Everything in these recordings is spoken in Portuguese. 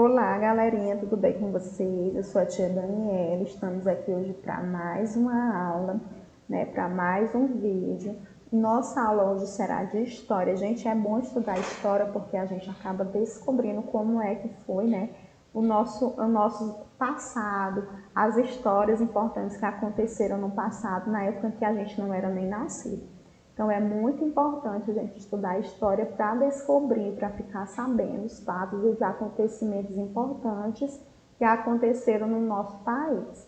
Olá, galerinha, tudo bem com vocês? Eu sou a tia Daniela, estamos aqui hoje para mais uma aula, para mais um vídeo. Nossa aula hoje será de história. Gente, é bom estudar história porque a gente acaba descobrindo como é que foi, o nosso passado, as histórias importantes que aconteceram no passado, na época em que a gente não era nem nascido. Então, é muito importante a gente estudar a história para descobrir, para ficar sabendo os fatos e os acontecimentos importantes que aconteceram no nosso país,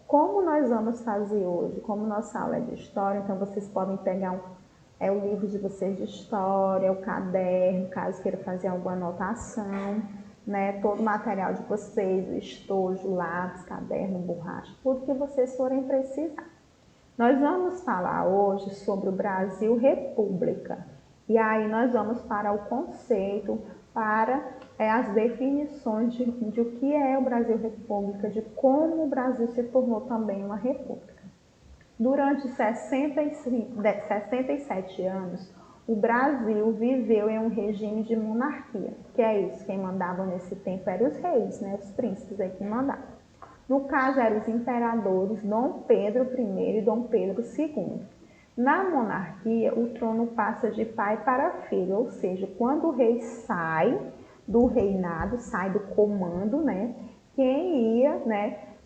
Como nós vamos fazer hoje? Como nossa aula é de história, então vocês podem pegar o livro de vocês de história, o caderno, caso queira fazer alguma anotação, todo o material de vocês, o estojo, lápis, caderno, borracha, tudo que vocês forem precisar. Nós vamos falar hoje sobre o Brasil República. E aí nós vamos para o conceito, para as definições de o que é o Brasil República, de como o Brasil se tornou também uma república. Durante 67 anos, o Brasil viveu em um regime de monarquia. Que é isso, quem mandava nesse tempo eram os reis, os príncipes aí que mandavam. No caso, eram os imperadores Dom Pedro I e Dom Pedro II. Na monarquia, o trono passa de pai para filho, ou seja, quando o rei sai do reinado, sai do comando, quem ia,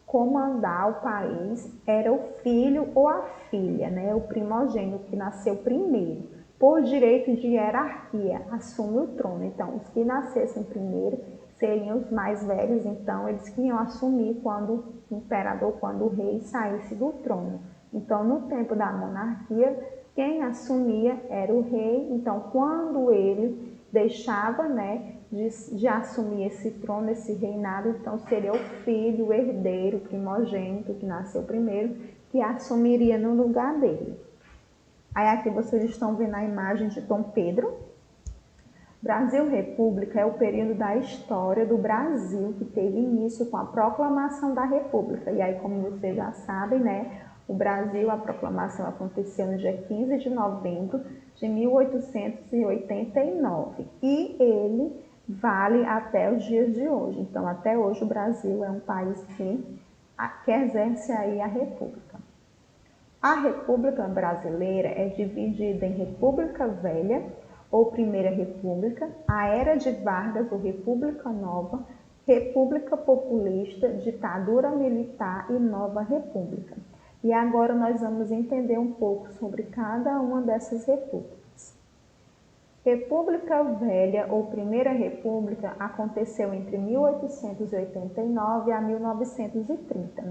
comandar o país era o filho ou a filha, o primogênito que nasceu primeiro. Por direito de hierarquia, assume o trono. Então, os que nascessem primeiro seriam os mais velhos, então eles que iam assumir quando o imperador, quando o rei saísse do trono. Então, no tempo da monarquia, quem assumia era o rei. Então, quando ele deixava de assumir esse trono, esse reinado, então seria o filho, o herdeiro, o primogênito, que nasceu primeiro, que assumiria no lugar dele. Aí aqui vocês estão vendo a imagem de Dom Pedro. Brasil República é o período da história do Brasil que teve início com a proclamação da República. E aí, como vocês já sabem, o Brasil, a proclamação aconteceu no dia 15 de novembro de 1889. E ele vale até os dias de hoje. Então, até hoje o Brasil é um país que exerce aí a República. A República Brasileira é dividida em República Velha, ou Primeira República, a Era de Vargas, ou República Nova, República Populista, Ditadura Militar e Nova República. E agora nós vamos entender um pouco sobre cada uma dessas repúblicas. República Velha, ou Primeira República, aconteceu entre 1889 a 1930,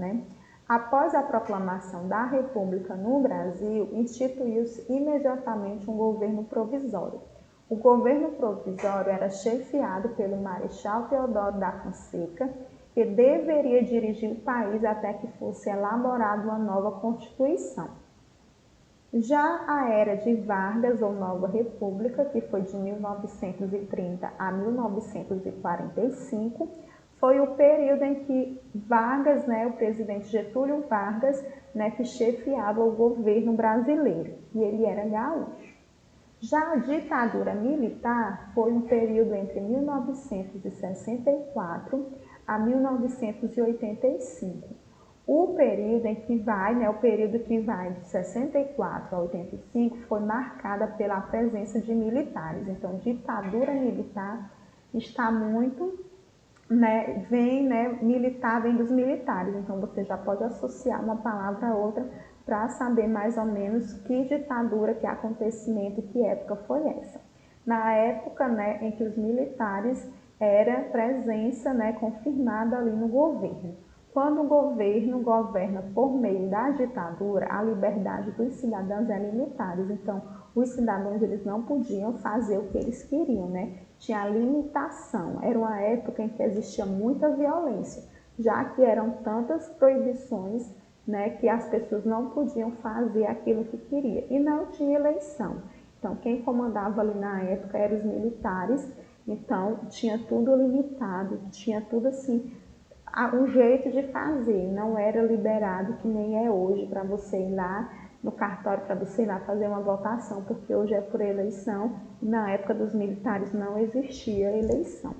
Após a proclamação da República no Brasil, instituiu-se imediatamente um governo provisório. O governo provisório era chefiado pelo Marechal Deodoro da Fonseca, que deveria dirigir o país até que fosse elaborada uma nova Constituição. Já a Era de Vargas, ou Nova República, que foi de 1930 a 1945, foi o período em que Vargas, o presidente Getúlio Vargas, que chefiava o governo brasileiro, e ele era gaúcho. Já a ditadura militar foi um período entre 1964 a 1985. O período que vai de 64 a 85 foi marcada pela presença de militares. Então, ditadura militar está muito militar vem dos militares, então você já pode associar uma palavra a outra para saber mais ou menos que ditadura, que acontecimento, que época foi essa. Na época em que os militares era presença confirmada ali no governo. Quando o governo governa por meio da ditadura, a liberdade dos cidadãos é limitada. Então, os cidadãos eles não podiam fazer o que eles queriam, Tinha limitação. Era uma época em que existia muita violência, já que eram tantas proibições, que as pessoas não podiam fazer aquilo que queria. E não tinha eleição. Então, quem comandava ali na época eram os militares. Então, tinha tudo limitado, tinha tudo assim, um jeito de fazer, não era liberado que nem é hoje para você ir lá no cartório, para você ir lá fazer uma votação, porque hoje é por eleição, e na época dos militares não existia eleição.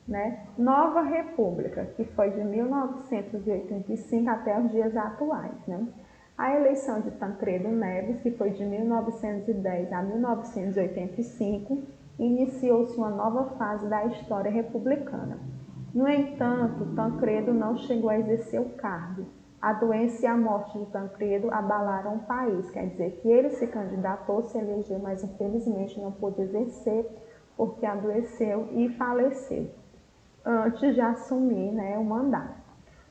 né? Nova República, que foi de 1985 até os dias atuais, né? A eleição de Tancredo Neves, que foi de 1910 a 1985, iniciou-se uma nova fase da história republicana. No entanto, Tancredo não chegou a exercer o cargo. A doença e a morte de Tancredo abalaram o país, quer dizer que ele se candidatou, se elegeu, mas infelizmente não pôde exercer porque adoeceu e faleceu antes de assumir, né, o mandato.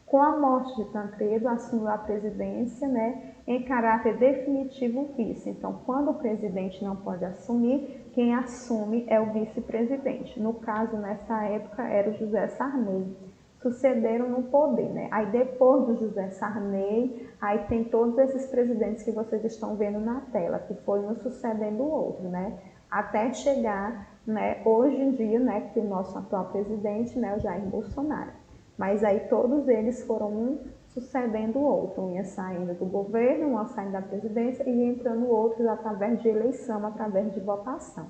Com a morte de Tancredo, assumiu a presidência, né, em caráter definitivo o vice. Então, quando o presidente não pode assumir, quem assume é o vice-presidente. No caso, nessa época, era o José Sarney. Sucederam no poder, né? Aí depois do José Sarney, aí tem todos esses presidentes que vocês estão vendo na tela, que foram um sucedendo o outro, né? Até chegar, né, hoje em dia, né, que o nosso atual presidente, né, o Jair Bolsonaro. Mas aí todos eles foram um sucedendo o outro, um ia saindo do governo, um saindo da presidência e entrando outros através de eleição, através de votação,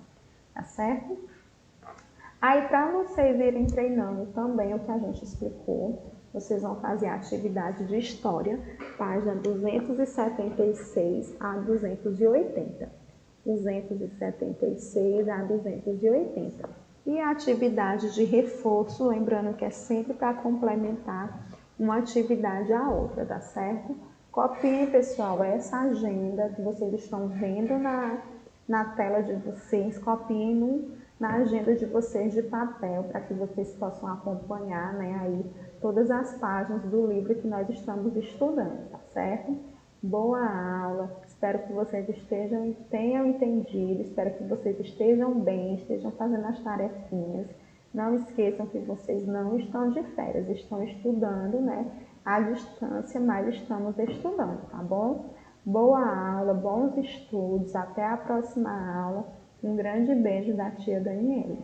tá certo? Aí para vocês irem treinando também o que a gente explicou, vocês vão fazer a atividade de história, página 276 a 280. 276 a 280. E a atividade de reforço, lembrando que é sempre para complementar uma atividade à outra, tá certo? Copiem, pessoal, essa agenda que vocês estão vendo na tela de vocês, copiem na agenda de vocês de papel, para que vocês possam acompanhar, né, aí todas as páginas do livro que nós estamos estudando, tá certo? Boa aula, espero que vocês tenham entendido, espero que vocês estejam bem, estejam fazendo as tarefinhas. Não esqueçam que vocês não estão de férias, estão estudando, né, à distância, mas estamos estudando, tá bom? Boa aula, bons estudos, até a próxima aula. Um grande beijo da tia Daniela.